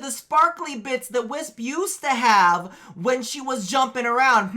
the sparkly bits that Wisp used to have when she was jumping around,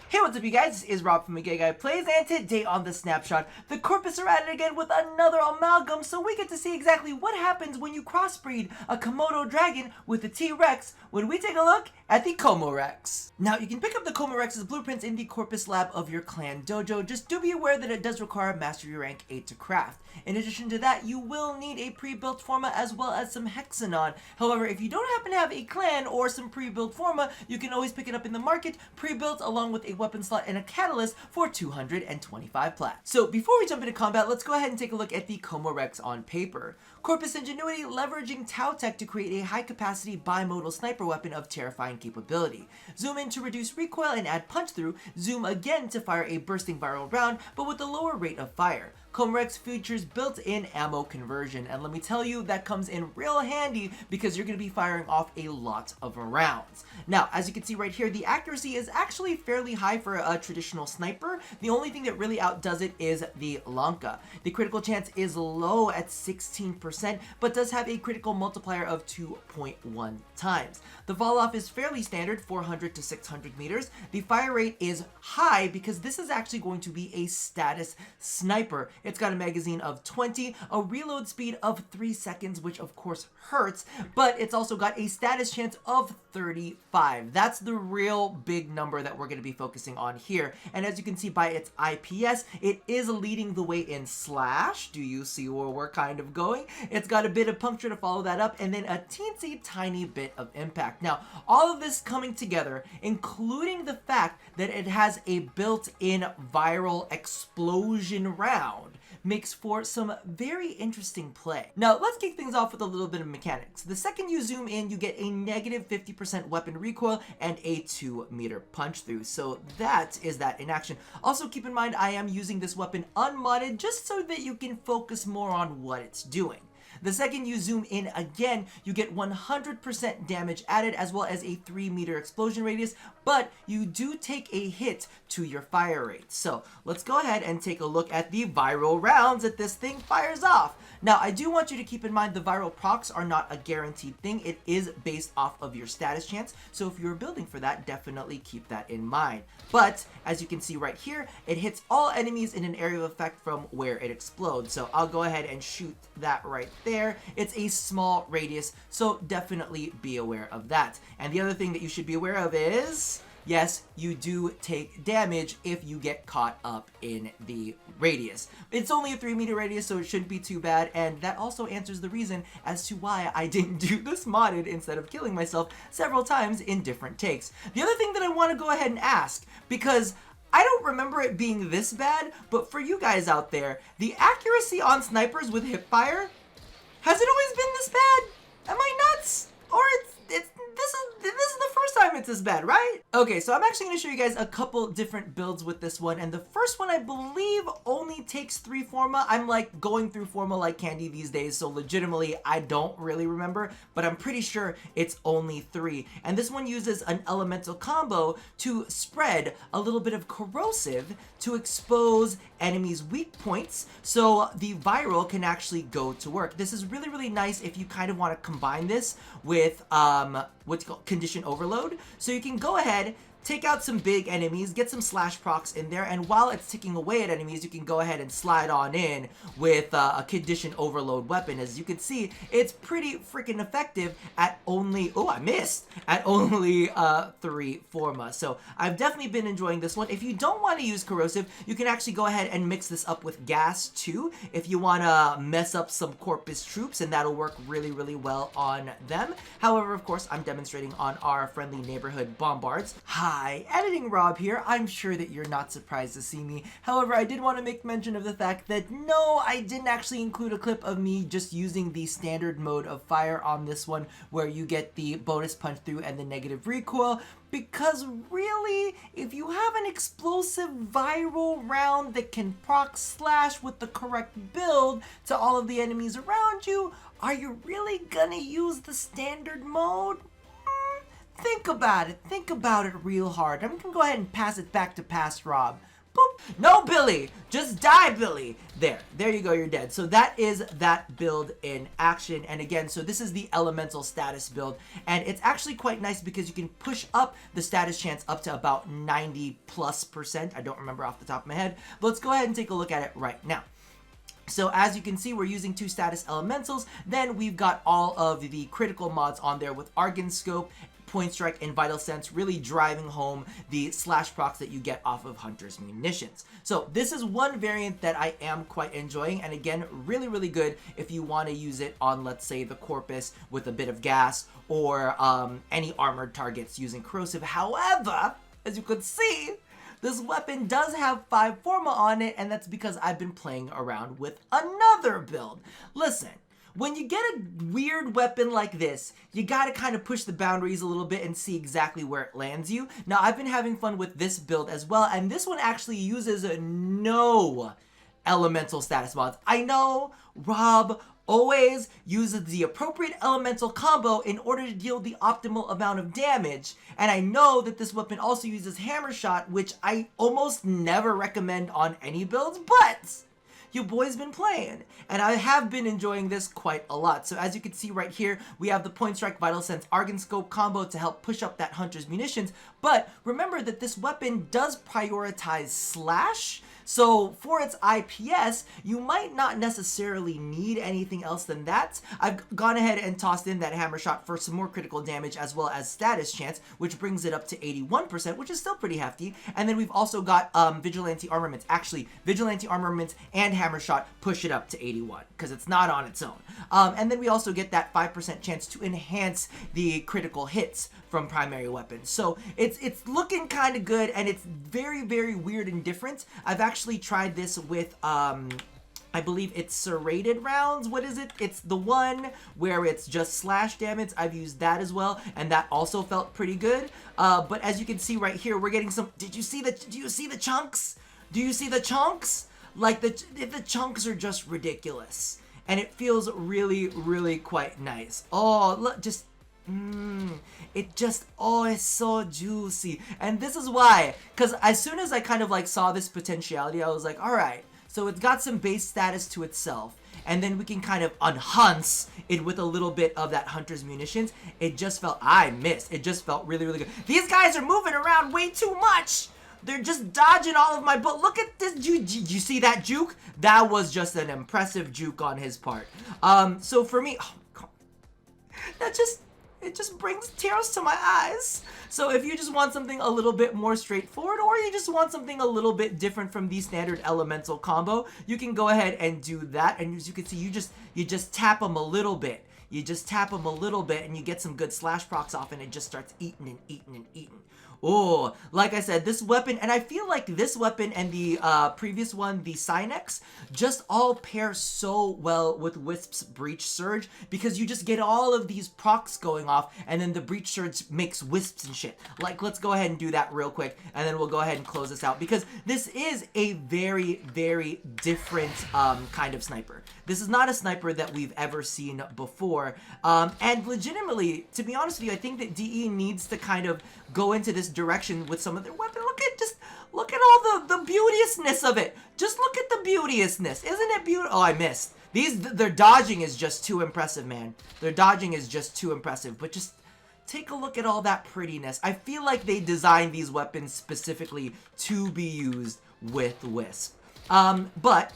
Hey, what's up you guys? This is Rob from Gay Guy Plays, and today on The Snapshot, the Corpus are at it again with another amalgam, so we get to see exactly what happens when you crossbreed a Komodo dragon with a T-Rex when we take a look at the KomoWREKS. Now, you can pick up the KomoWREKS' blueprints in the Corpus lab of your clan dojo. Just do be aware that it does require Mastery Rank 8 to craft. In addition to that, you will need a pre-built Forma as well as some Hexanon. However, if you don't happen to have a clan or some pre-built Forma, you can always pick it up in the market, pre-built along with a weapon slot and a catalyst for 225 plat. So before we jump into combat, let's go ahead and take a look at the KomoWREKS on paper. Corpus Ingenuity leveraging Tau Tech to create a high-capacity bimodal sniper weapon of terrifying capability. Zoom in to reduce recoil and add punch through, zoom again to fire a bursting viral round, but with a lower rate of fire. KomoWREKS features built-in ammo conversion, and let me tell you, that comes in real handy because you're going to be firing off a lot of rounds. Now, as you can see right here, the accuracy is actually fairly high for a traditional sniper. The only thing that really outdoes it is the Lanka. The critical chance is low at 16%, but does have a critical multiplier of 2.1 times. The fall-off is fairly standard, 400 to 600 meters. The fire rate is high because this is actually going to be a status sniper. It's got a magazine of 20, a reload speed of 3 seconds, which of course hurts, but it's also got a status chance of 35. That's the real big number that we're going to be focusing on here. And as you can see by its IPS, it is leading the way in slash. Do you see where we're kind of going? It's got a bit of puncture to follow that up, and then a teensy tiny bit of impact. Now, all of this coming together, including the fact that it has a built-in viral explosion round, makes for some very interesting play. Now, let's kick things off with a little bit of mechanics. The second you zoom in, you get a negative 50% weapon recoil and a 2-meter punch through. So that is that in action. Also, keep in mind, I am using this weapon unmodded just so that you can focus more on what it's doing. The second you zoom in again, you get 100% damage added as well as a 3-meter explosion radius, but you do take a hit to your fire rate. So let's go ahead and take a look at the viral rounds that this thing fires off. Now, I do want you to keep in mind the viral procs are not a guaranteed thing. It is based off of your status chance. So if you're building for that, definitely keep that in mind. But as you can see right here, it hits all enemies in an area of effect from where it explodes. So I'll go ahead and shoot that right there. It's a small radius, so definitely be aware of that. And the other thing that you should be aware of is, yes, you do take damage if you get caught up in the radius. It's only a 3-meter radius, so it shouldn't be too bad, and that also answers the reason as to why I didn't do this modded instead of killing myself several times in different takes. The other thing that I want to go ahead and ask, because I don't remember it being this bad, but for you guys out there, the accuracy on snipers with hip fire, has it always been this bad? Am I nuts? Or this is the first time it's this bad, right? Okay, so I'm actually going to show you guys a couple different builds with this one, and the first one I believe only takes 3 Forma. I'm like going through Forma like candy these days, so legitimately I don't really remember, but I'm pretty sure it's only 3. And this one uses an elemental combo to spread a little bit of corrosive to expose enemies' weak points, so the viral can actually go to work. This is really, really nice if you kind of want to combine this with what's called condition overload. So you can go ahead, take out some big enemies, get some slash procs in there, and while it's ticking away at enemies, you can go ahead and slide on in with a condition overload weapon. As you can see, it's pretty freaking effective at only, oh, I missed, at only 3 Forma. So I've definitely been enjoying this one. If you don't want to use corrosive, you can actually go ahead and mix this up with gas too, if you want to mess up some Corpus troops, and that'll work really, really well on them. However, of course, I'm demonstrating on our friendly neighborhood bombards. Hi, Editing Rob here. I'm sure that you're not surprised to see me. However, I did want to make mention of the fact that no, I didn't actually include a clip of me just using the standard mode of fire on this one, where you get the bonus punch through and the negative recoil, because really, if you have an explosive viral round that can proc slash with the correct build to all of the enemies around you, are you really gonna use the standard mode? Think about it real hard. I'm gonna go ahead and pass it back to Past Rob. Boop. No, Billy. Just die, Billy. There you go. You're dead. So that is that build in action. And again, so this is the elemental status build. And it's actually quite nice because you can push up the status chance up to about 90+%. I don't remember off the top of my head. But let's go ahead and take a look at it right now. So as you can see, we're using 2 status elementals. Then we've got all of the critical mods on there with Argon Scope, Point Strike, and Vital Sense, really driving home the slash procs that you get off of Hunter's Munitions. So this is one variant that I am quite enjoying, and again, really, really good if you want to use it on, let's say, the Corpus with a bit of gas, or any armored targets using Corrosive. However, as you could see, this weapon does have 5 Forma on it, and that's because I've been playing around with another build. Listen, when you get a weird weapon like this, you gotta kind of push the boundaries a little bit and see exactly where it lands you. Now, I've been having fun with this build as well, and this one actually uses no elemental status mods. I know Rob always uses the appropriate elemental combo in order to deal the optimal amount of damage, and I know that this weapon also uses hammer shot, which I almost never recommend on any builds, but your boy's been playing, and I have been enjoying this quite a lot. So as you can see right here, we have the Point Strike, Vital Sense, Argon Scope combo to help push up that Hunter's Munitions, but remember that this weapon does prioritize slash. So for its IPS, you might not necessarily need anything else than that. I've gone ahead and tossed in that hammer shot for some more critical damage as well as status chance, which brings it up to 81%, which is still pretty hefty. And then we've also got Vigilante Armaments. Actually, Vigilante Armaments and hammer shot push it up to 81 because it's not on its own. And then we also get that 5% chance to enhance the critical hits from primary weapons. So it's looking kind of good, and it's very, very weird and different. I've actually tried this with I believe it's serrated rounds. What is it? It's the one where it's just slash damage. I've used that as well, and that also felt pretty good. But as you can see right here, we're getting some. Do you see the chunks? Do you see the chunks? Like the chunks are just ridiculous, and it feels really, really quite nice. Oh, look, just. Oh, it's so juicy. And this is why, because as soon as I kind of like saw this potentiality, I was like, all right, so it's got some base status to itself, and then we can kind of enhance it with a little bit of that Hunter's Munitions. It just felt, I missed. It just felt really, really good. These guys are moving around way too much. They're just dodging all of my bullets. Look at this juke. Did you see that juke? That was just an impressive juke on his part. So for me, oh, it just brings tears to my eyes. So if you just want something a little bit more straightforward, or you just want something a little bit different from the standard elemental combo, you can go ahead and do that. And as you can see, you just tap them a little bit. You just tap them a little bit, and you get some good slash procs off, and it just starts eating and eating and eating. Oh, like I said, this weapon, and I feel like this weapon and the previous one, the Synex, just all pair so well with Wisp's Breach Surge, because you just get all of these procs going off, and then the Breach Surge makes Wisps and shit. Like, let's go ahead and do that real quick, and then we'll go ahead and close this out, because this is a very, very different kind of sniper. This is not a sniper that we've ever seen before, and legitimately, to be honest with you, I think that DE needs to kind of go into this direction with some of their weapons. Look at all the beauteousness of it. Just look at the beauteousness. Isn't it beautiful? Oh, I missed. Their dodging is just too impressive, man. Their dodging is just too impressive. But just take a look at all that prettiness. I feel like they designed these weapons specifically to be used with Wisp. But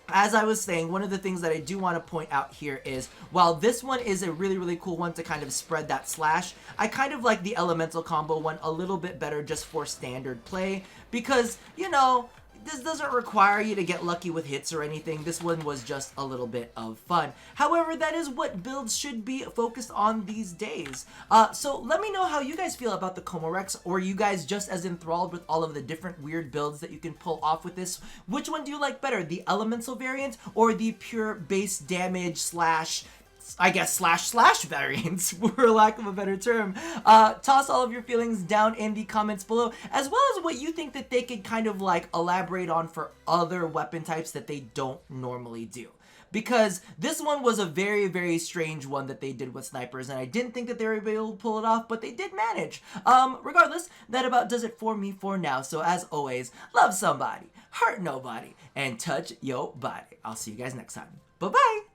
as I was saying, one of the things that I do want to point out here is, while this one is a really, really cool one to kind of spread that slash, I kind of like the elemental combo one a little bit better just for standard play, because, you know, this doesn't require you to get lucky with hits or anything. This one was just a little bit of fun. However, that is what builds should be focused on these days. So let me know how you guys feel about the KomoWREKS, or you guys just as enthralled with all of the different weird builds that you can pull off with this. Which one do you like better, the elemental variant or the pure base damage slash I guess slash variants, for lack of a better term. Toss all of your feelings down in the comments below, as well as what you think that they could kind of like elaborate on for other weapon types that they don't normally do. Because this one was a very, very strange one that they did with snipers, and I didn't think that they were able to pull it off, but they did manage. Regardless, that about does it for me for now. So as always, love somebody, hurt nobody, and touch your body. I'll see you guys next time. Bye-bye!